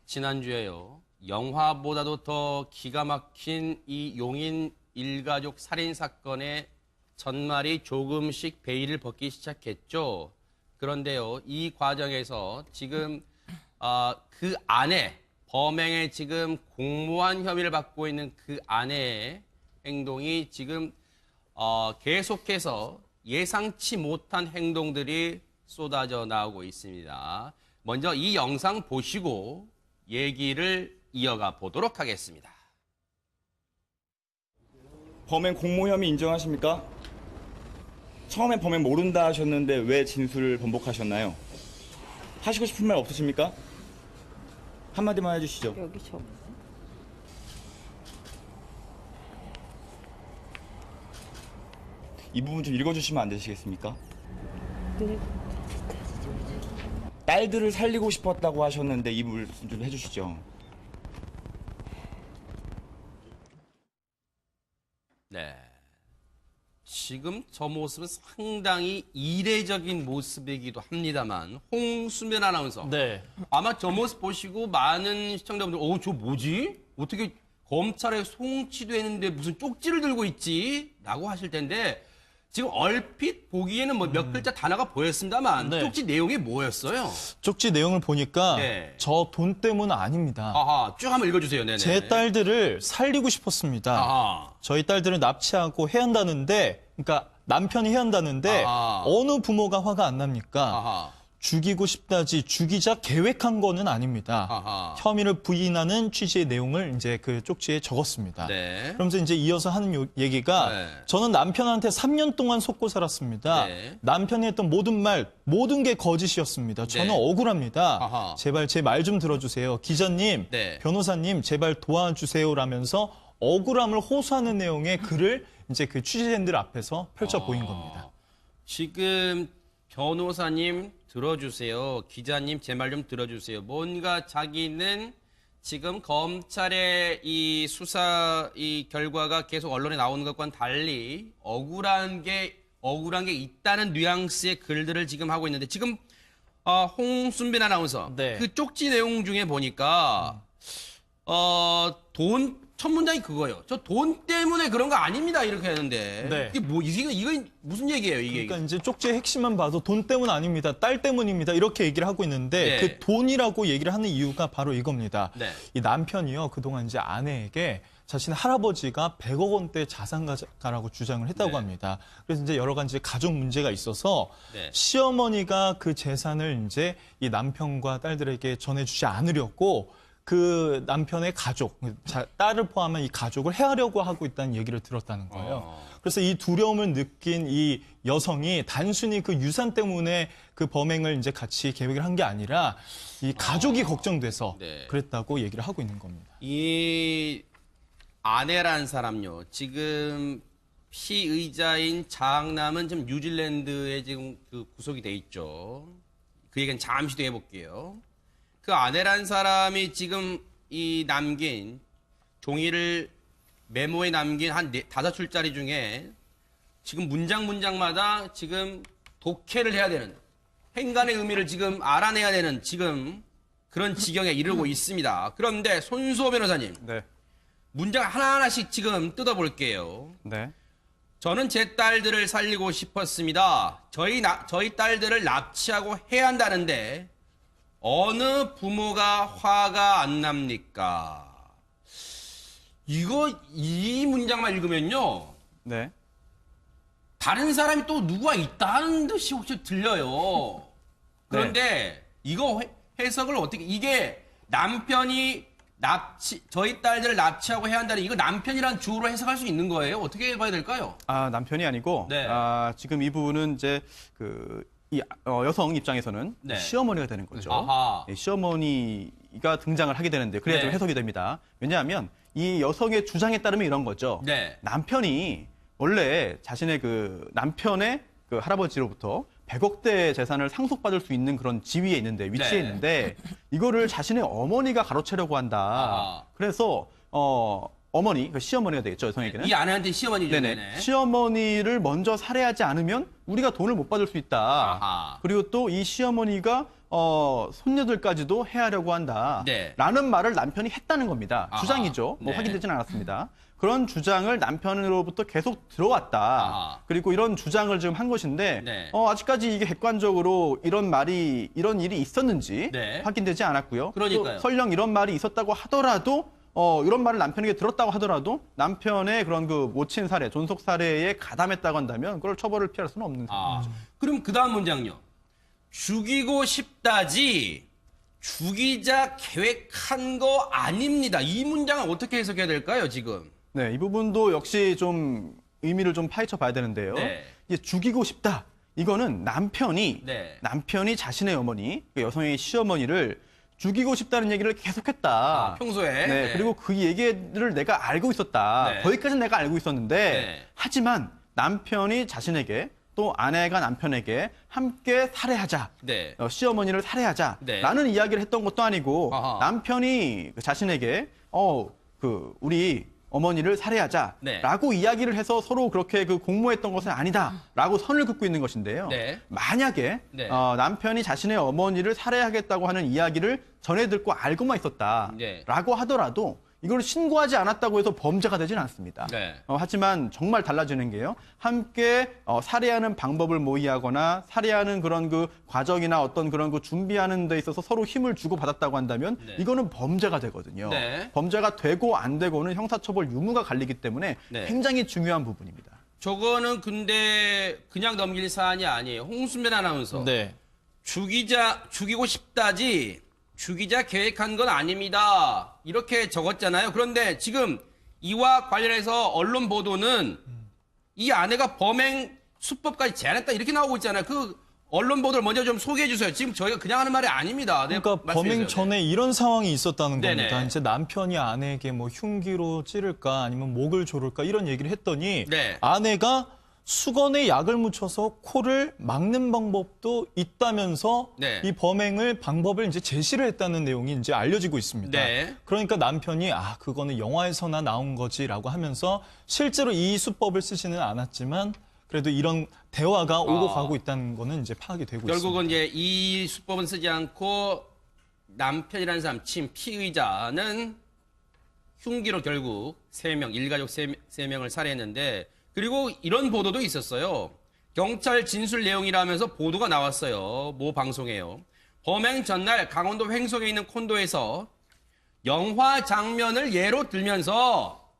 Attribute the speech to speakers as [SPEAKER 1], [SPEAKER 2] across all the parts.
[SPEAKER 1] 지난주에요. 영화보다도 더 기가 막힌 이 용인 일가족 살인 사건의 전말이 조금씩 베일을 벗기 시작했죠. 그런데요, 이 과정에서 지금 그 아내, 범행에 지금 공모한 혐의를 받고 있는 그 아내의 행동이 지금 계속해서 예상치 못한 행동들이 쏟아져 나오고 있습니다. 먼저 이 영상 보시고 얘기를 이어가 보도록 하겠습니다.
[SPEAKER 2] 범행 공모 혐의 인정하십니까? 처음엔 범행 모른다 하셨는데 왜 진술을 번복하셨나요? 하시고 싶은 말 없으십니까? 한마디만 해주시죠.
[SPEAKER 3] 여기 저
[SPEAKER 2] 이 부분 좀 읽어주시면 안 되시겠습니까?
[SPEAKER 3] 네.
[SPEAKER 2] 딸들을 살리고 싶었다고 하셨는데 이 부분 좀 해주시죠.
[SPEAKER 1] 네. 지금 저 모습은 상당히 이례적인 모습이기도 합니다만 홍수면 아나운서.
[SPEAKER 4] 네.
[SPEAKER 1] 아마 저 모습 보시고 많은 시청자분들 저 뭐지? 어떻게 검찰에 송치되는데 무슨 쪽지를 들고 있지? 라고 하실 텐데 지금 얼핏 보기에는 뭐 몇 글자 단어가 보였습니다만
[SPEAKER 4] 네.
[SPEAKER 1] 쪽지 내용이 뭐였어요?
[SPEAKER 4] 쪽지 내용을 보니까
[SPEAKER 1] 네.
[SPEAKER 4] 저 돈 때문 아닙니다.
[SPEAKER 1] 아하, 쭉 한번 읽어주세요. 네네.
[SPEAKER 4] 제 딸들을 살리고 싶었습니다.
[SPEAKER 1] 아하.
[SPEAKER 4] 저희 딸들을 납치하고 해한다는데, 그러니까 남편이 해한다는데
[SPEAKER 1] 아하.
[SPEAKER 4] 어느 부모가 화가 안 납니까?
[SPEAKER 1] 아하.
[SPEAKER 4] 죽이고 싶다지 죽이자 계획한 거는 아닙니다.
[SPEAKER 1] 아하.
[SPEAKER 4] 혐의를 부인하는 취지의 내용을 이제 그 쪽지에 적었습니다.
[SPEAKER 1] 네.
[SPEAKER 4] 그러면서 이제 이어서 하는 얘기가
[SPEAKER 1] 네.
[SPEAKER 4] 저는 남편한테 3년 동안 속고 살았습니다.
[SPEAKER 1] 네.
[SPEAKER 4] 남편이 했던 모든 말, 모든 게 거짓이었습니다. 저는
[SPEAKER 1] 네.
[SPEAKER 4] 억울합니다.
[SPEAKER 1] 아하.
[SPEAKER 4] 제발 제 말 좀 들어주세요. 기자님,
[SPEAKER 1] 네.
[SPEAKER 4] 변호사님, 제발 도와주세요라면서 억울함을 호소하는 내용의 글을 이제 그 취재진들 앞에서 펼쳐 보인 겁니다.
[SPEAKER 1] 지금 변호사님 들어주세요. 기자님 제 말 좀 들어주세요. 뭔가 자기는 지금 검찰의 이 수사 이 결과가 계속 언론에 나오는 것과는 달리 억울한 게 있다는 뉘앙스의 글들을 지금 하고 있는데 지금 홍순빈 아나운서
[SPEAKER 4] 네.
[SPEAKER 1] 그 쪽지 내용 중에 보니까 첫 문장이 그거예요. 저 돈 때문에 그런 거 아닙니다. 이렇게 하는데
[SPEAKER 4] 네.
[SPEAKER 1] 이게 무슨 얘기예요? 이게
[SPEAKER 4] 그러니까 이제 쪽지의 핵심만 봐도 돈 때문 아닙니다. 딸 때문입니다. 이렇게 얘기를 하고 있는데
[SPEAKER 1] 네.
[SPEAKER 4] 그 돈이라고 얘기를 하는 이유가 바로 이겁니다.
[SPEAKER 1] 네.
[SPEAKER 4] 이 남편이요. 그동안 이제 아내에게 자신의 할아버지가 100억 원대 자산가라고 주장을 했다고
[SPEAKER 1] 네.
[SPEAKER 4] 합니다. 그래서 이제 여러 가지 가족 문제가 있어서
[SPEAKER 1] 네.
[SPEAKER 4] 시어머니가 그 재산을 이제 이 남편과 딸들에게 전해주지 않으려고 그 남편의 가족, 딸을 포함한 이 가족을 해하려고 하고 있다는 얘기를 들었다는 거예요. 그래서 이 두려움을 느낀 이 여성이 단순히 그 유산 때문에 그 범행을 이제 같이 계획을 한 게 아니라 이 가족이 걱정돼서
[SPEAKER 1] 네.
[SPEAKER 4] 그랬다고 얘기를 하고 있는 겁니다.
[SPEAKER 1] 이 아내란 사람요. 지금 피의자인 장남은 지금 뉴질랜드에 지금 그 구속이 돼 있죠. 그 얘기는 잠시 뒤에 해볼게요. 그 아내란 사람이 지금 이 남긴 종이를 메모에 남긴 한 5줄짜리 중에 지금 문장마다 지금 독해를 해야 되는 행간의 의미를 지금 알아내야 되는 지금 그런 지경에 이르고 있습니다. 그런데 손수호 변호사님,
[SPEAKER 5] 네.
[SPEAKER 1] 문장 하나하나씩 지금 뜯어볼게요.
[SPEAKER 5] 네.
[SPEAKER 1] 저는 제 딸들을 살리고 싶었습니다. 저희 딸들을 납치하고 해야 한다는데 어느 부모가 화가 안 납니까? 이 문장만 읽으면요.
[SPEAKER 5] 네.
[SPEAKER 1] 다른 사람이 또 누가 있다는 듯이 혹시 들려요. 그런데 이거 해석을 어떻게, 이게 남편이 저희 딸들을 납치하고 해야 한다는 이거 남편이란 주어로 해석할 수 있는 거예요? 어떻게 봐야 될까요?
[SPEAKER 5] 아, 남편이 아니고
[SPEAKER 1] 네.
[SPEAKER 5] 지금 이 부분은 이제 여성 입장에서는
[SPEAKER 1] 네.
[SPEAKER 5] 시어머니가 되는 거죠.
[SPEAKER 1] 아하.
[SPEAKER 5] 네, 시어머니가 등장을 하게 되는데 그래야
[SPEAKER 1] 네.
[SPEAKER 5] 좀 해석이 됩니다. 왜냐하면 이 여성의 주장에 따르면 이런 거죠.
[SPEAKER 1] 네.
[SPEAKER 5] 남편이 원래 자신의 그 남편의 그 할아버지로부터 100억대 재산을 상속받을 수 있는 그런 지위에 있는데 위치에
[SPEAKER 1] 네.
[SPEAKER 5] 있는데 이거를 자신의 어머니가 가로채려고 한다.
[SPEAKER 1] 아하.
[SPEAKER 5] 그래서 어머니, 그 시어머니가 되겠죠, 여성에게는.
[SPEAKER 1] 이 아내한테 시어머니죠.
[SPEAKER 5] 네네. 시어머니를 먼저 살해하지 않으면 우리가 돈을 못 받을 수 있다.
[SPEAKER 1] 아하.
[SPEAKER 5] 그리고 또 이 시어머니가 손녀들까지도 해하려고 한다.
[SPEAKER 1] 네.
[SPEAKER 5] 라는 말을 남편이 했다는 겁니다.
[SPEAKER 1] 아하.
[SPEAKER 5] 주장이죠. 뭐
[SPEAKER 1] 네.
[SPEAKER 5] 확인되지는 않았습니다. 그런 주장을 남편으로부터 계속 들어왔다.
[SPEAKER 1] 아하.
[SPEAKER 5] 그리고 이런 주장을 지금 한 것인데
[SPEAKER 1] 네.
[SPEAKER 5] 아직까지 이게 객관적으로 이런 일이 있었는지
[SPEAKER 1] 네.
[SPEAKER 5] 확인되지 않았고요.
[SPEAKER 1] 그러니까요.
[SPEAKER 5] 또 설령 이런 말이 있었다고 하더라도 이런 말을 남편에게 들었다고 하더라도 남편의 그런 그 모친 사례, 존속 사례에 가담했다고 한다면 그걸 처벌을 피할 수는 없는 상황이죠.
[SPEAKER 1] 그럼 그 다음 문장요. 죽이고 싶다지 죽이자 계획한 거 아닙니다. 이 문장은 어떻게 해석해야 될까요, 지금?
[SPEAKER 5] 네, 이 부분도 역시 좀 의미를 좀 파헤쳐 봐야 되는데요.
[SPEAKER 1] 네.
[SPEAKER 5] 이제 죽이고 싶다. 이거는 남편이
[SPEAKER 1] 네.
[SPEAKER 5] 자신의 어머니, 그 여성의 시어머니를 죽이고 싶다는 얘기를 계속했다.
[SPEAKER 1] 평소에.
[SPEAKER 5] 네,
[SPEAKER 1] 네.
[SPEAKER 5] 그리고 그 얘기를 내가 알고 있었다.
[SPEAKER 1] 네.
[SPEAKER 5] 거기까지는 내가 알고 있었는데
[SPEAKER 1] 네.
[SPEAKER 5] 하지만 남편이 자신에게 또 아내가 남편에게 함께 살해하자.
[SPEAKER 1] 네.
[SPEAKER 5] 시어머니를 살해하자라는
[SPEAKER 1] 네.
[SPEAKER 5] 이야기를 했던 것도 아니고
[SPEAKER 1] 아하.
[SPEAKER 5] 남편이 자신에게 우리 어머니를 살해하자라고
[SPEAKER 1] 네.
[SPEAKER 5] 이야기를 해서 서로 그렇게 그 공모했던 것은 아니다라고 선을 긋고 있는 것인데요.
[SPEAKER 1] 네.
[SPEAKER 5] 만약에
[SPEAKER 1] 네.
[SPEAKER 5] 남편이 자신의 어머니를 살해하겠다고 하는 이야기를 전해 듣고 알고만 있었다라고
[SPEAKER 1] 네.
[SPEAKER 5] 하더라도 이걸 신고하지 않았다고 해서 범죄가 되지는 않습니다.
[SPEAKER 1] 네.
[SPEAKER 5] 하지만 정말 달라지는 게요. 함께 살해하는 방법을 모의하거나 살해하는 그런 그 과정이나 어떤 그런 그 준비하는 데 있어서 서로 힘을 주고 받았다고 한다면
[SPEAKER 1] 네.
[SPEAKER 5] 이거는 범죄가 되거든요.
[SPEAKER 1] 네.
[SPEAKER 5] 범죄가 되고 안 되고는 형사처벌 유무가 갈리기 때문에
[SPEAKER 1] 네.
[SPEAKER 5] 굉장히 중요한 부분입니다.
[SPEAKER 1] 저거는 근데 그냥 넘길 사안이 아니에요. 홍순면 아나운서.
[SPEAKER 4] 네.
[SPEAKER 1] 죽이고 싶다지 죽이자 계획한 건 아닙니다. 이렇게 적었잖아요. 그런데 지금 이와 관련해서 언론 보도는 이 아내가 범행 수법까지 제안했다 이렇게 나오고 있잖아요. 그 언론 보도를 먼저 좀 소개해 주세요. 지금 저희가 그냥 하는 말이 아닙니다. 네,
[SPEAKER 4] 그러니까
[SPEAKER 1] 말씀해
[SPEAKER 4] 범행
[SPEAKER 1] 주세요.
[SPEAKER 4] 전에 이런 상황이 있었다는
[SPEAKER 1] 네네.
[SPEAKER 4] 겁니다. 이제 남편이 아내에게 뭐 흉기로 찌를까 아니면 목을 조를까 이런 얘기를 했더니
[SPEAKER 1] 네.
[SPEAKER 4] 아내가 수건에 약을 묻혀서 코를 막는 방법도 있다면서
[SPEAKER 1] 네.
[SPEAKER 4] 이 범행을 방법을 이제 제시를 했다는 내용이 이제 알려지고 있습니다.
[SPEAKER 1] 네.
[SPEAKER 4] 그러니까 남편이 그거는 영화에서나 나온 거지라고 하면서 실제로 이 수법을 쓰지는 않았지만 그래도 이런 대화가 오고 가고 있다는 거는 이제 파악이 되고
[SPEAKER 1] 결국은
[SPEAKER 4] 있습니다.
[SPEAKER 1] 이제 이 수법은 쓰지 않고 남편이라는 사람, 피의자는 흉기로 결국 일가족 세 명을 살해했는데 그리고 이런 보도도 있었어요. 경찰 진술 내용이라면서 보도가 나왔어요. 모 방송에요. 범행 전날 강원도 횡성에 있는 콘도에서 영화 장면을 예로 들면서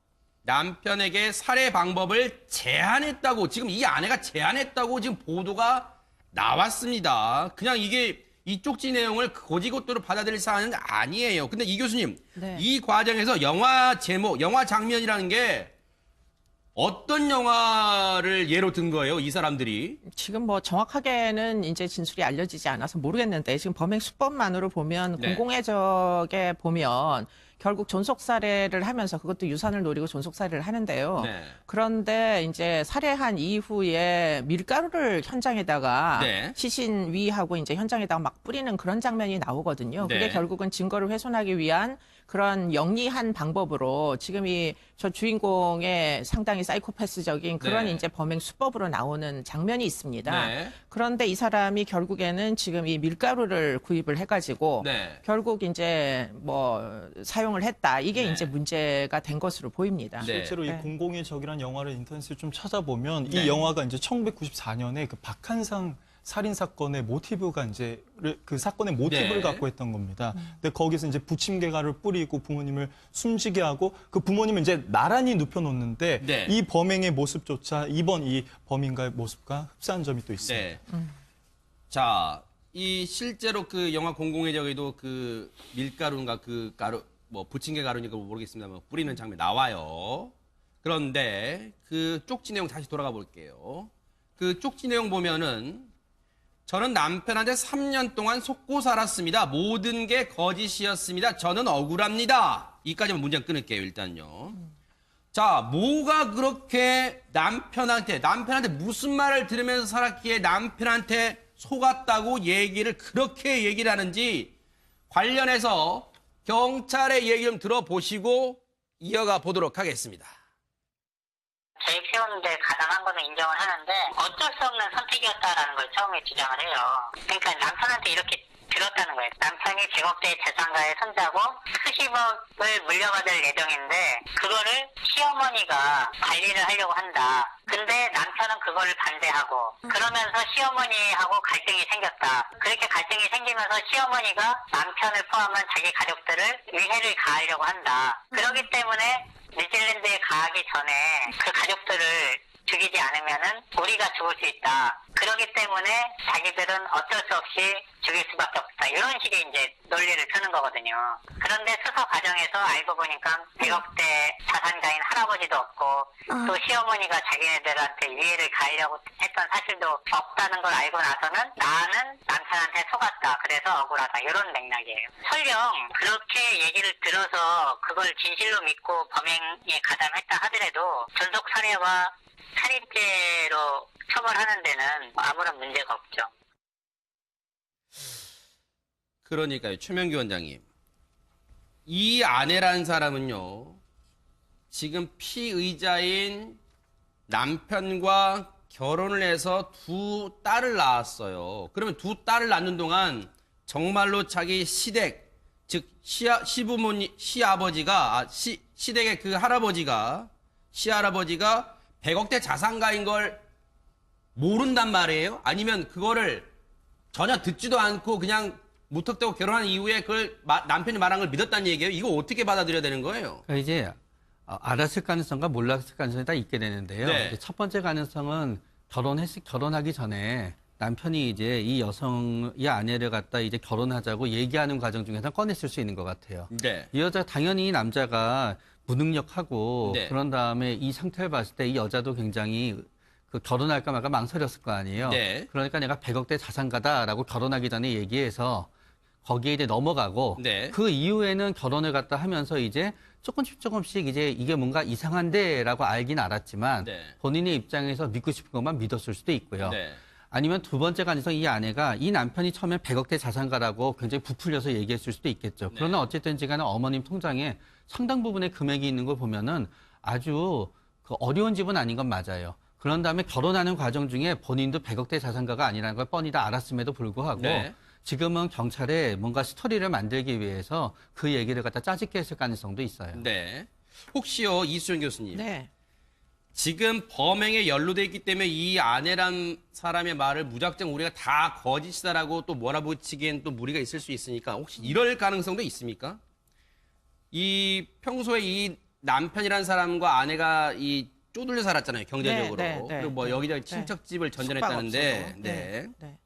[SPEAKER 1] 남편에게 살해 방법을 제안했다고 지금 이 아내가 제안했다고 지금 보도가 나왔습니다. 그냥 이게 이 쪽지 내용을 고지고대로 받아들일 사안은 아니에요. 근데 이 교수님,
[SPEAKER 3] 네.
[SPEAKER 1] 이 과정에서 영화 제목, 영화 장면이라는 게 어떤 영화를 예로 든 거예요, 이 사람들이?
[SPEAKER 3] 지금 뭐 정확하게는 이제 진술이 알려지지 않아서 모르겠는데 지금 범행 수법만으로 보면
[SPEAKER 1] 네.
[SPEAKER 3] 공공의적에 보면 결국 존속살해를 하면서 그것도 유산을 노리고 존속살해를 하는데요.
[SPEAKER 1] 네.
[SPEAKER 3] 그런데 이제 살해한 이후에 밀가루를 현장에다가
[SPEAKER 1] 네.
[SPEAKER 3] 시신 위하고 이제 현장에다가 막 뿌리는 그런 장면이 나오거든요.
[SPEAKER 1] 네.
[SPEAKER 3] 그게 결국은 증거를 훼손하기 위한 그런 영리한 방법으로 지금 저 주인공의 상당히 사이코패스적인 그런
[SPEAKER 1] 네.
[SPEAKER 3] 이제 범행 수법으로 나오는 장면이 있습니다.
[SPEAKER 1] 네.
[SPEAKER 3] 그런데 이 사람이 결국에는 지금 이 밀가루를 구입을 해가지고
[SPEAKER 1] 네.
[SPEAKER 3] 결국 이제 뭐 사용을 했다. 이게
[SPEAKER 1] 네.
[SPEAKER 3] 이제 문제가 된 것으로 보입니다.
[SPEAKER 1] 네.
[SPEAKER 4] 실제로 이
[SPEAKER 3] 네.
[SPEAKER 4] 공공의 적이라는 영화를 인터넷에 좀 찾아보면
[SPEAKER 1] 네.
[SPEAKER 4] 이 영화가 이제 1994년에 그 박한상 살인 사건의 모티브가 이제 그 사건의 모티브를
[SPEAKER 1] 네.
[SPEAKER 4] 갖고 했던 겁니다. 근데 거기서 이제 부침개가를 뿌리고 부모님을 숨지게 하고 그 부모님을 이제 나란히 눕혀놓는데
[SPEAKER 1] 네.
[SPEAKER 4] 이 범행의 모습조차 이번 이 범인가의 모습과 흡사한 점이 또 있습니다.
[SPEAKER 1] 네. 자, 이 실제로 그 영화 공공의 적에도 그 밀가루인가 그 가루, 뭐 부침개 가루니까 모르겠습니다만 뿌리는 장면 나와요. 그런데 그 쪽지 내용 다시 돌아가 볼게요. 그 쪽지 내용 보면은 저는 남편한테 3년 동안 속고 살았습니다. 모든 게 거짓이었습니다. 저는 억울합니다. 이까지만 문장 끊을게요, 일단요. 자, 뭐가 그렇게 남편한테 무슨 말을 들으면서 살았기에 남편한테 속았다고 그렇게 얘기를 하는지 관련해서 경찰의 얘기 좀 들어보시고 이어가 보도록 하겠습니다.
[SPEAKER 6] 개 키우는데 가담한 거는 인정을 하는데 어쩔 수 없는 선택이었다라는 걸 처음에 주장을 해요. 그러니까 남편한테 이렇게 들었다는 거예요. 남편이 100억대 재산가에 손자고 수십억을 물려받을 예정인데 그거를 시어머니가 관리를 하려고 한다. 근데 남편은 그거를 반대하고 그러면서 시어머니하고 갈등이 생겼다. 그렇게 갈등이 생기면서 시어머니가 남편을 포함한 자기 가족들을 위해를 가하려고 한다. 그렇기 때문에 뉴질랜드에 가기 전에 그 가족들을 죽이지 않으면은 우리가 죽을 수 있다. 그렇기 때문에 자기들은 어쩔 수 없이 죽일 수밖에 없다. 이런 식의 이제 논리를 펴는 거거든요. 그런데 수사 과정에서 알고 보니까 100억대 자산가인 할아버지도 없고 또 시어머니가 자기네들한테 위해를 가하려고 했던 사실도 없다는 걸 알고 나서는 나는 남편한테 속았다. 그래서 억울하다. 이런 맥락이에요. 설령 그렇게 얘기를 들어서 그걸 진실로 믿고 범행에 가담했다 하더라도 전속 살해와 살인죄로 처벌하는 데는 아무런 문제가 없죠.
[SPEAKER 1] 그러니까요, 최명기 원장님. 이 아내라는 사람은요, 지금 피의자인 남편과 결혼을 해서 두 딸을 낳았어요. 그러면 두 딸을 낳는 동안 정말로 자기 시댁, 즉 시부모님, 시댁의 그 할아버지가, 시할아버지가 100억대 자산가인 걸 모른단 말이에요? 아니면 그거를 전혀 듣지도 않고 그냥 무턱대고 결혼한 이후에 그걸 남편이 말한 걸 믿었다는 얘기예요? 이거 어떻게 받아들여야 되는 거예요?
[SPEAKER 7] 그러니까 이제 알았을 가능성과 몰랐을 가능성이 다 있게 되는데요.
[SPEAKER 1] 네.
[SPEAKER 7] 이제 첫 번째 가능성은 결혼하기 전에 남편이 이제 이 아내를 갖다 이제 결혼하자고 얘기하는 과정 중에서 꺼냈을 수 있는 것 같아요.
[SPEAKER 1] 네.
[SPEAKER 7] 이 여자 당연히 이 남자가 무능력하고
[SPEAKER 1] 네.
[SPEAKER 7] 그런 다음에 이 상태를 봤을 때 이 여자도 굉장히 그 결혼할까 말까 망설였을 거 아니에요.
[SPEAKER 1] 네.
[SPEAKER 7] 그러니까 내가 100억대 자산가다라고 결혼하기 전에 얘기해서 거기에 이제 넘어가고
[SPEAKER 1] 네.
[SPEAKER 7] 그 이후에는 결혼을 갖다 하면서 이제 조금씩 이제 이게 뭔가 이상한데라고 알긴 알았지만
[SPEAKER 1] 네.
[SPEAKER 7] 본인의 입장에서 믿고 싶은 것만 믿었을 수도 있고요.
[SPEAKER 1] 네.
[SPEAKER 7] 아니면 두 번째 가능성 이 아내가 이 남편이 처음에 100억대 자산가라고 굉장히 부풀려서 얘기했을 수도 있겠죠. 그러나 어쨌든지 간에 어머님 통장에 상당 부분의 금액이 있는 걸 보면은 아주 그 어려운 집은 아닌 건 맞아요. 그런 다음에 결혼하는 과정 중에 본인도 100억대 자산가가 아니라는 걸 뻔히 다 알았음에도 불구하고
[SPEAKER 1] 네.
[SPEAKER 7] 지금은 경찰에 뭔가 스토리를 만들기 위해서 그 얘기를 갖다 짜집게 했을 가능성도 있어요.
[SPEAKER 1] 네. 혹시요, 이수연 교수님.
[SPEAKER 3] 네.
[SPEAKER 1] 지금 범행에 연루돼 있기 때문에 이 아내란 사람의 말을 무작정 우리가 다 거짓이다라고 또 몰아붙이기엔 또 무리가 있을 수 있으니까 혹시 이럴 가능성도 있습니까? 이 평소에 이 남편이란 사람과 아내가 이 쪼들려 살았잖아요, 경제적으로.
[SPEAKER 3] 네, 네,
[SPEAKER 1] 그리고 뭐
[SPEAKER 3] 네,
[SPEAKER 1] 여기저기
[SPEAKER 3] 네.
[SPEAKER 1] 친척집을 전전했다는데.
[SPEAKER 3] 숙박업소도.
[SPEAKER 1] 네.
[SPEAKER 3] 네.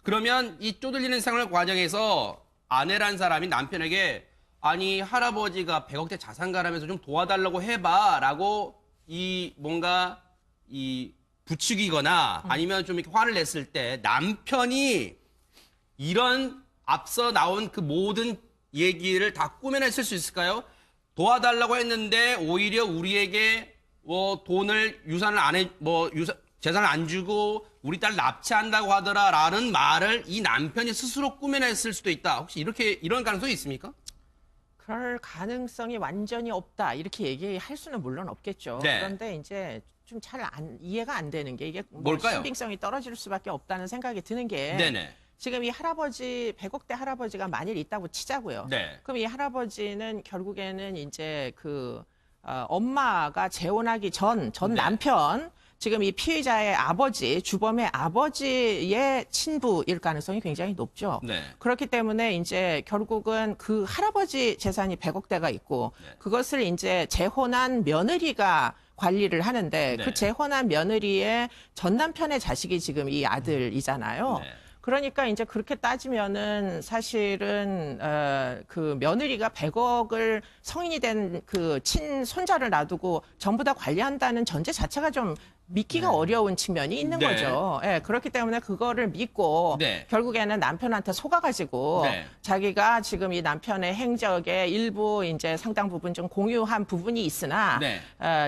[SPEAKER 1] 그러면 이 쪼들리는 생활 과정에서 아내란 사람이 남편에게 아니 할아버지가 100억대 자산가라면서 좀 도와달라고 해봐라고 이 뭔가 이 부추기거나 아니면 좀 이렇게 화를 냈을 때 남편이 이런 앞서 나온 그 모든 얘기를 다 꾸며냈을 수 있을까요? 도와달라고 했는데 오히려 우리에게 뭐 돈을 재산을 안 주고 우리 딸 납치한다고 하더라라는 말을 이 남편이 스스로 꾸며냈을 수도 있다. 혹시 이런 가능성이 있습니까?
[SPEAKER 3] 그럴 가능성이 완전히 없다. 이렇게 얘기할 수는 물론 없겠죠.
[SPEAKER 1] 네.
[SPEAKER 3] 그런데 이제 좀 잘 이해가 안 되는 게 이게 뭐
[SPEAKER 1] 뭘까요?
[SPEAKER 3] 신빙성이 떨어질 수밖에 없다는 생각이 드는 게
[SPEAKER 1] 네네.
[SPEAKER 3] 지금 이 할아버지 100억대 할아버지가 만일 있다고 치자고요.
[SPEAKER 1] 네.
[SPEAKER 3] 그럼 이 할아버지는 결국에는 이제 그 엄마가 재혼하기 전
[SPEAKER 1] 네.
[SPEAKER 3] 남편 지금 이 피의자의 아버지, 주범의 아버지의 친부일 가능성이 굉장히 높죠.
[SPEAKER 1] 네.
[SPEAKER 3] 그렇기 때문에 이제 결국은 그 할아버지 재산이 100억대가 있고
[SPEAKER 1] 네.
[SPEAKER 3] 그것을 이제 재혼한 며느리가 관리를 하는데
[SPEAKER 1] 네.
[SPEAKER 3] 그 재혼한 며느리의 전 남편의 자식이 지금 이 아들이잖아요.
[SPEAKER 1] 네.
[SPEAKER 3] 그러니까 이제 그렇게 따지면은 사실은 그 며느리가 100억을 성인이 된 그 친손자를 놔두고 전부 다 관리한다는 전제 자체가 좀 믿기가 어려운 측면이 있는
[SPEAKER 1] 네.
[SPEAKER 3] 거죠. 예, 그렇기 때문에 그거를 믿고
[SPEAKER 1] 네.
[SPEAKER 3] 결국에는 남편한테 속아가지고
[SPEAKER 1] 네.
[SPEAKER 3] 자기가 지금 이 남편의 행적의 일부 이제 상당 부분 좀 공유한 부분이 있으나
[SPEAKER 1] 네.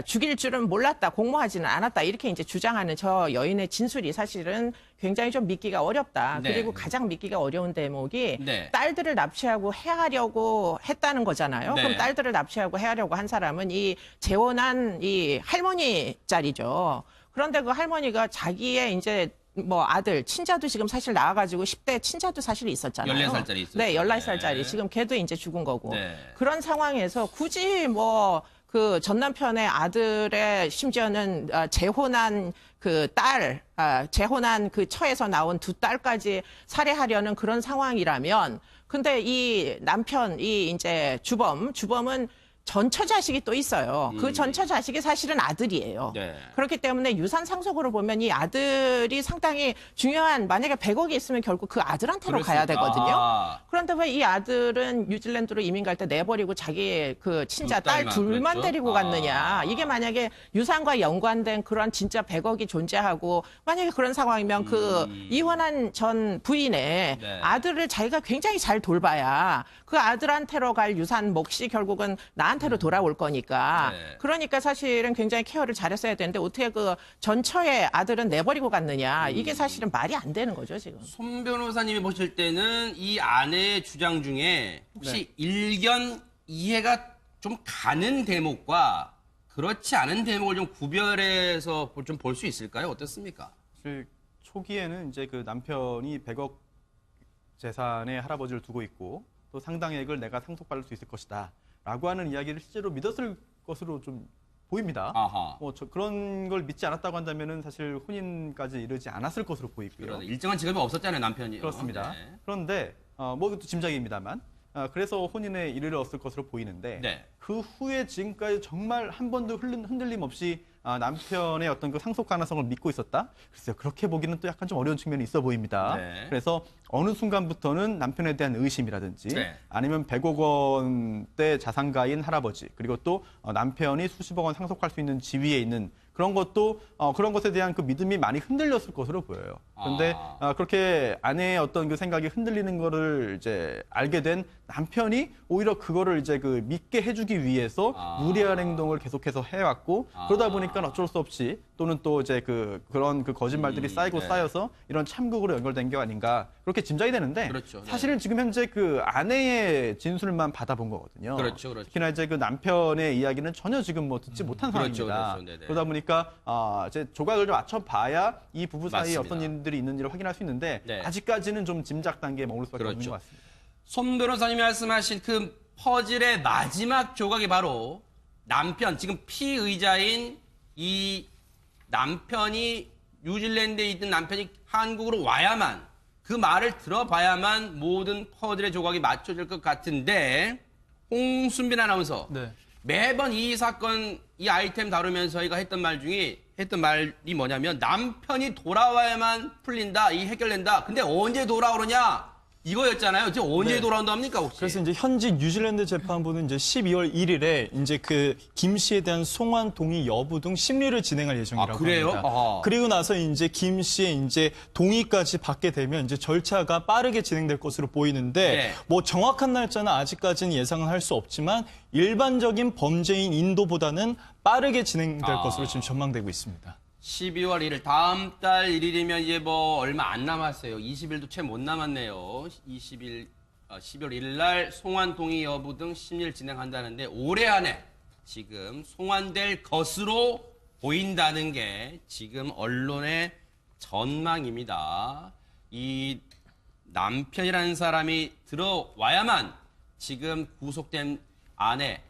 [SPEAKER 3] 죽일 줄은 몰랐다, 공모하지는 않았다 이렇게 이제 주장하는 저 여인의 진술이 사실은 굉장히 좀 믿기가 어렵다.
[SPEAKER 1] 네.
[SPEAKER 3] 그리고 가장 믿기가 어려운 대목이
[SPEAKER 1] 네.
[SPEAKER 3] 딸들을 납치하고 해하려고 했다는 거잖아요.
[SPEAKER 1] 네.
[SPEAKER 3] 그럼 딸들을 납치하고 해하려고 한 사람은 이 재혼한 이 할머니 짤이죠. 그런데 그 할머니가 자기의 이제 뭐 아들, 친자도 지금 사실 나와가지고 10대 친자도 사실 있었잖아요.
[SPEAKER 1] 14살짜리 있었죠.
[SPEAKER 3] 네, 14살짜리.
[SPEAKER 1] 네.
[SPEAKER 3] 지금 걔도 이제 죽은 거고.
[SPEAKER 1] 네.
[SPEAKER 3] 그런 상황에서 굳이 뭐 그 전 남편의 아들의 심지어는 재혼한 그 딸, 재혼한 그 처에서 나온 두 딸까지 살해하려는 그런 상황이라면 근데 이 남편이 이제 주범은 전처 자식이 또 있어요. 그 전처 자식이 사실은 아들이에요.
[SPEAKER 1] 네.
[SPEAKER 3] 그렇기 때문에 유산 상속으로 보면 이 아들이 상당히 중요한 만약에 100억이 있으면 결국 그 아들한테로
[SPEAKER 1] 그럴 수
[SPEAKER 3] 가야
[SPEAKER 1] 있다.
[SPEAKER 3] 되거든요.
[SPEAKER 1] 아.
[SPEAKER 3] 그런데 왜 이 아들은 뉴질랜드로 이민 갈 때 내버리고 자기 그 친자
[SPEAKER 1] 두
[SPEAKER 3] 딸
[SPEAKER 1] 딸만,
[SPEAKER 3] 둘만
[SPEAKER 1] 그렇죠?
[SPEAKER 3] 데리고 갔느냐.
[SPEAKER 1] 아.
[SPEAKER 3] 이게 만약에 유산과 연관된 그런 진짜 100억이 존재하고 만약에 그런 상황이면 그 이혼한 전 부인의
[SPEAKER 1] 네.
[SPEAKER 3] 아들을 자기가 굉장히 잘 돌봐야 그 아들한테로 갈 유산 몫이 결국은 나한테로 돌아올 거니까.
[SPEAKER 1] 네.
[SPEAKER 3] 그러니까 사실은 굉장히 케어를 잘했어야 되는데 어떻게 그 전처의 아들은 내버리고 갔느냐. 이게 사실은 말이 안 되는 거죠, 지금.
[SPEAKER 1] 손 변호사님이 보실 때는 이 아내의 주장 중에 혹시 일견 이해가 좀 가는 대목과 그렇지 않은 대목을 좀 구별해서 좀 볼 수 있을까요? 어떻습니까?
[SPEAKER 5] 사실 초기에는 이제 그 남편이 100억 재산의 할아버지를 두고 있고 또 상당액을 내가 상속받을 수 있을 것이다 라고 하는 이야기를 실제로 믿었을 것으로 좀 보입니다.
[SPEAKER 1] 아하.
[SPEAKER 5] 그런 걸 믿지 않았다고 한다면은 사실 혼인까지 이르지 않았을 것으로 보이고요.
[SPEAKER 1] 그러네. 일정한 직업이 없었잖아요, 남편이.
[SPEAKER 5] 그렇습니다.
[SPEAKER 1] 네.
[SPEAKER 5] 그런데 뭐 이것도 짐작입니다만 그래서 혼인에 이르렀을 것으로 보이는데
[SPEAKER 1] 네.
[SPEAKER 5] 그 후에 지금까지 정말 한 번도 흔들림 없이 남편의 어떤 그 상속 가능성을 믿고 있었다? 글쎄요. 그렇게 보기는 또 약간 좀 어려운 측면이 있어 보입니다.
[SPEAKER 1] 네.
[SPEAKER 5] 그래서 어느 순간부터는 남편에 대한 의심이라든지
[SPEAKER 1] 네.
[SPEAKER 5] 아니면 100억 원대 자산가인 할아버지 그리고 또 남편이 수십억 원 상속할 수 있는 지위에 있는 그런 것도 그런 것에 대한 그 믿음이 많이 흔들렸을 것으로 보여요. 그런데 그렇게 아내의 어떤 그 생각이 흔들리는 거를 이제 알게 된 남편이 오히려 그거를 이제 그 믿게 해주기 위해서 무리한 행동을 계속해서 해왔고 그러다 보니까 어쩔 수 없이 또는 또 이제 그런 그 거짓말들이 쌓이고
[SPEAKER 1] 네.
[SPEAKER 5] 쌓여서 이런 참극으로 연결된 게 아닌가 그렇게 짐작이 되는데
[SPEAKER 1] 그렇죠. 네.
[SPEAKER 5] 사실은 지금 현재 그 아내의 진술만 받아본 거거든요.
[SPEAKER 1] 그렇죠, 그렇죠.
[SPEAKER 5] 특히나 이제 그 남편의 이야기는 전혀 지금 뭐 듣지 못한
[SPEAKER 1] 그렇죠,
[SPEAKER 5] 상황입니다.
[SPEAKER 1] 그렇죠. 네네.
[SPEAKER 5] 그러다 보니까 이제 조각을 좀 맞춰봐야 이 부부 사이에
[SPEAKER 1] 맞습니다.
[SPEAKER 5] 어떤 일들이 있는지를 확인할 수 있는데
[SPEAKER 1] 네.
[SPEAKER 5] 아직까지는 좀 짐작 단계에 머물 수밖에 없는
[SPEAKER 1] 그렇죠.
[SPEAKER 5] 것 같습니다.
[SPEAKER 1] 손 변호사님이 말씀하신 그 퍼즐의 마지막 조각이 바로 남편, 지금 피의자인 이 남편이 뉴질랜드에 있는 남편이 한국으로 와야만 그 말을 들어봐야만 모든 퍼즐의 조각이 맞춰질 것 같은데 홍순빈 아나운서
[SPEAKER 4] 네.
[SPEAKER 1] 매번 이 사건 이 아이템 다루면서 저희가 했던 말 중에 했던 말이 뭐냐면 남편이 돌아와야만 풀린다, 이 해결된다. 근데 언제 돌아오느냐? 이거였잖아요. 지금 언제
[SPEAKER 4] 네.
[SPEAKER 1] 돌아온다 합니까, 혹시?
[SPEAKER 4] 그래서 이제 현지 뉴질랜드 재판부는 이제 12월 1일에 이제 그 김 씨에 대한 송환 동의 여부 등 심리를 진행할 예정이라고
[SPEAKER 1] 아, 그래요?
[SPEAKER 4] 합니다.
[SPEAKER 1] 아하.
[SPEAKER 4] 그리고 나서 이제 김 씨의 이제 동의까지 받게 되면 이제 절차가 빠르게 진행될 것으로 보이는데
[SPEAKER 1] 네.
[SPEAKER 4] 뭐 정확한 날짜는 아직까지는 예상은 할 수 없지만 일반적인 범죄인 인도보다는 빠르게 진행될 것으로 지금 전망되고 있습니다.
[SPEAKER 1] 12월 1일, 다음 달 1일이면 이제 뭐 얼마 안 남았어요. 20일도 채 못 남았네요. 12월 1일 날 송환 동의 여부 등 심리를 진행한다는데 올해 안에 지금 송환될 것으로 보인다는 게 지금 언론의 전망입니다. 이 남편이라는 사람이 들어와야만 지금 구속된 아내,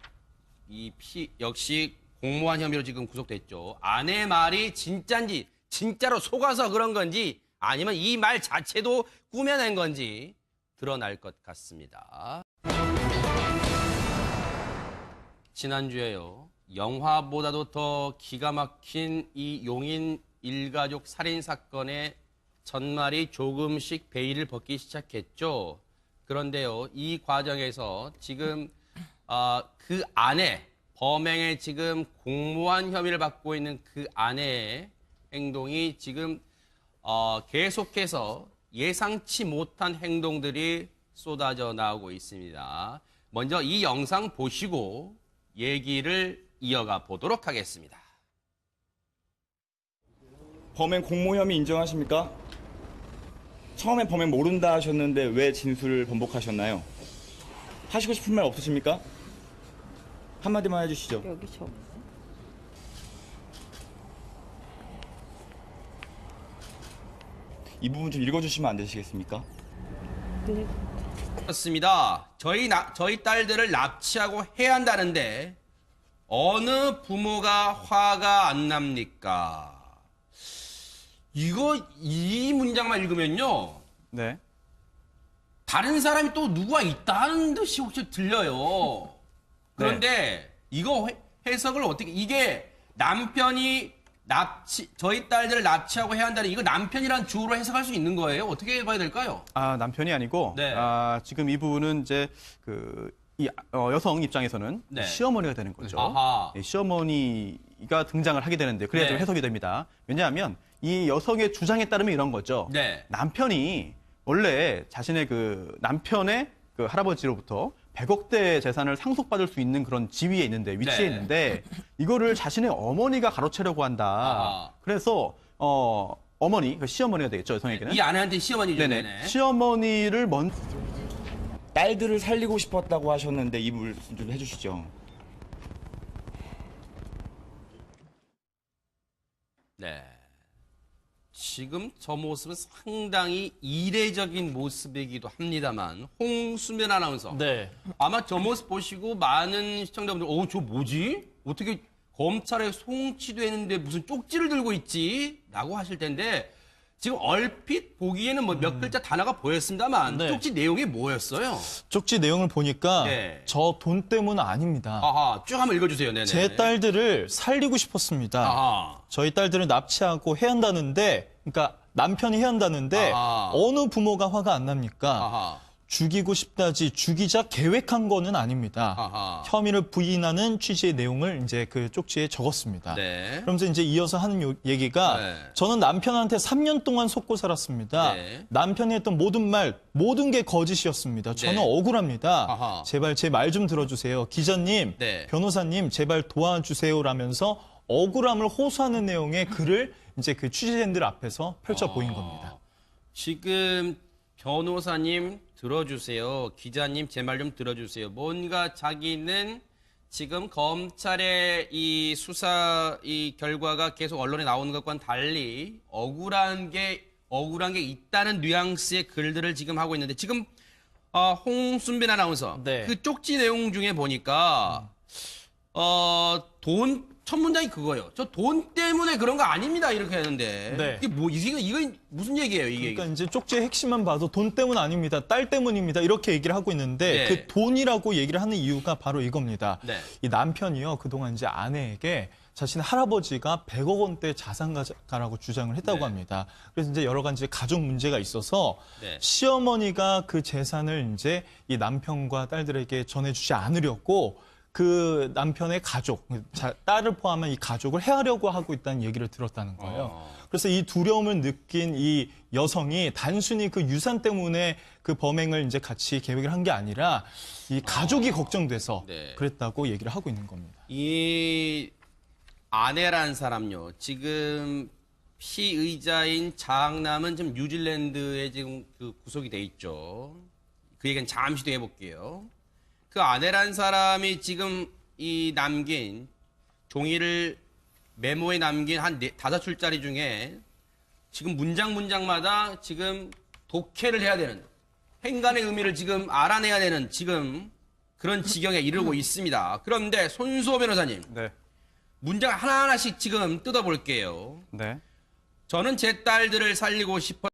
[SPEAKER 1] 역시 공모한 혐의로 지금 구속됐죠. 아내의 말이 진짠지, 진짜로 속아서 그런 건지, 아니면 이 말 자체도 꾸며낸 건지 드러날 것 같습니다. 지난주에요. 영화보다도 더 기가 막힌 이 용인 일가족 살인 사건의 전말이 조금씩 베일을 벗기 시작했죠. 그런데요, 이 과정에서 지금 그 아내, 범행에 지금 공모한 혐의를 받고 있는 그 아내의 행동이 지금 계속해서 예상치 못한 행동들이 쏟아져 나오고 있습니다. 먼저 이 영상 보시고 얘기를 이어가 보도록 하겠습니다.
[SPEAKER 2] 범행 공모 혐의 인정하십니까? 처음에 범행 모른다 하셨는데 왜 진술을 번복하셨나요? 하시고 싶은 말 없으십니까? 한마디만 해주시죠.
[SPEAKER 8] 여기 저
[SPEAKER 2] 이 부분 좀 읽어주시면 안 되시겠습니까?
[SPEAKER 1] 그렇습니다. 저희 딸들을 납치하고 해야 한다는데 어느 부모가 화가 안 납니까? 이 문장만 읽으면요.
[SPEAKER 5] 네.
[SPEAKER 1] 다른 사람이 또 누가 있다는 듯이 혹시 들려요. 그런데 이거 해석을 어떻게, 이게 남편이 저희 딸들을 납치하고 해야 한다는, 이거 남편이란 주어로 해석할 수 있는 거예요? 어떻게 봐야 될까요?
[SPEAKER 5] 아, 남편이 아니고
[SPEAKER 1] 네.
[SPEAKER 5] 지금 이 부분은 이제 여성 입장에서는
[SPEAKER 1] 네.
[SPEAKER 5] 시어머니가 되는 거죠.
[SPEAKER 1] 아하.
[SPEAKER 5] 예, 시어머니가 등장을 하게 되는데 그래야
[SPEAKER 1] 네.
[SPEAKER 5] 좀 해석이 됩니다. 왜냐하면 이 여성의 주장에 따르면 이런 거죠.
[SPEAKER 1] 네.
[SPEAKER 5] 남편이 원래 자신의 그 남편의 그 할아버지로부터 100억대 재산을 상속받을 수 있는 그런 지위에 있는데, 위치에
[SPEAKER 1] 네.
[SPEAKER 5] 있는데 이거를 자신의 어머니가 가로채려고 한다.
[SPEAKER 1] 아하.
[SPEAKER 5] 그래서 어머니, 그 시어머니가 되겠죠, 여성에게는.
[SPEAKER 1] 이 아내한테 시어머니죠.
[SPEAKER 5] 네네.
[SPEAKER 1] 네네.
[SPEAKER 5] 시어머니를 먼저
[SPEAKER 2] 딸들을 살리고 싶었다고 하셨는데 이 말씀 좀 해주시죠.
[SPEAKER 1] 네. 지금 저 모습은 상당히 이례적인 모습이기도 합니다만, 홍수면 아나운서.
[SPEAKER 4] 네.
[SPEAKER 1] 아마 저 모습 보시고 많은 시청자분들, 저 뭐지? 어떻게 검찰에 송치되는데 무슨 쪽지를 들고 있지? 라고 하실 텐데, 지금 얼핏 보기에는 뭐 몇 글자 단어가 보였습니다만,
[SPEAKER 4] 네.
[SPEAKER 1] 쪽지 내용이 뭐였어요?
[SPEAKER 4] 쪽지 내용을 보니까
[SPEAKER 1] 네.
[SPEAKER 4] 저 돈 때문 아닙니다.
[SPEAKER 1] 아하, 쭉 한번 읽어주세요. 네네.
[SPEAKER 4] 제 딸들을 살리고 싶었습니다.
[SPEAKER 1] 아하.
[SPEAKER 4] 저희 딸들을 납치하고 해야 한다는데, 그러니까 남편이 해야 한다는데
[SPEAKER 1] 아하.
[SPEAKER 4] 어느 부모가 화가 안 납니까?
[SPEAKER 1] 아하.
[SPEAKER 4] 죽이고 싶다지 죽이자 계획한 거는 아닙니다.
[SPEAKER 1] 아하.
[SPEAKER 4] 혐의를 부인하는 취지의 내용을 이제 그 쪽지에 적었습니다.
[SPEAKER 1] 네.
[SPEAKER 4] 그러면서 이제 이어서 하는 얘기가
[SPEAKER 1] 네.
[SPEAKER 4] 저는 남편한테 3년 동안 속고 살았습니다.
[SPEAKER 1] 네.
[SPEAKER 4] 남편이 했던 모든 말, 모든 게 거짓이었습니다. 저는
[SPEAKER 1] 네.
[SPEAKER 4] 억울합니다.
[SPEAKER 1] 아하.
[SPEAKER 4] 제발 제 말 좀 들어주세요. 기자님,
[SPEAKER 1] 네.
[SPEAKER 4] 변호사님, 제발 도와주세요라면서 억울함을 호소하는 내용의 글을 이제 그 취재진들 앞에서 펼쳐 보인 겁니다.
[SPEAKER 1] 지금 변호사님 들어주세요. 기자님 제 말 좀 들어주세요. 뭔가 자기는 지금 검찰의 이 수사 이 결과가 계속 언론에 나오는 것과는 달리 억울한 게 있다는 뉘앙스의 글들을 지금 하고 있는데, 지금 홍순빈 아나운서
[SPEAKER 4] 네.
[SPEAKER 1] 그 쪽지 내용 중에 보니까 첫 문장이 그거예요. 저 돈 때문에 그런 거 아닙니다. 이렇게 하는데.
[SPEAKER 4] 네.
[SPEAKER 1] 이게 무슨 얘기예요, 이게?
[SPEAKER 4] 그러니까 이제 쪽지의 핵심만 봐도 돈 때문 아닙니다. 딸 때문입니다. 이렇게 얘기를 하고 있는데
[SPEAKER 1] 네.
[SPEAKER 4] 그 돈이라고 얘기를 하는 이유가 바로 이겁니다.
[SPEAKER 1] 네.
[SPEAKER 4] 이 남편이요, 그동안 이제 아내에게 자신의 할아버지가 100억 원대 자산가라고 주장을 했다고
[SPEAKER 1] 네.
[SPEAKER 4] 합니다. 그래서 이제 여러 가지 가족 문제가 있어서
[SPEAKER 1] 네.
[SPEAKER 4] 시어머니가 그 재산을 이제 이 남편과 딸들에게 전해주지 않으려고 그 남편의 가족, 딸을 포함한 이 가족을 해하려고 하고 있다는 얘기를 들었다는 거예요. 그래서 이 두려움을 느낀 이 여성이 단순히 그 유산 때문에 그 범행을 이제 같이 계획을 한 게 아니라 이 가족이 걱정돼서
[SPEAKER 1] 네.
[SPEAKER 4] 그랬다고 얘기를 하고 있는 겁니다.
[SPEAKER 1] 이 아내란 사람요. 지금 피의자인 장남은 지금 뉴질랜드에 지금 그 구속이 돼 있죠. 그 얘기는 잠시 뒤에 해볼게요. 그 아내란 사람이 지금 이 남긴 종이를 메모에 남긴 한 5줄짜리 중에 지금 문장마다 지금 독해를 해야 되는, 행간의 의미를 지금 알아내야 되는 지금 그런 지경에 이르고 있습니다. 그런데 손수호 변호사님,
[SPEAKER 5] 네.
[SPEAKER 1] 문장 하나하나씩 지금 뜯어볼게요.
[SPEAKER 5] 네.
[SPEAKER 1] 저는 제 딸들을 살리고 싶어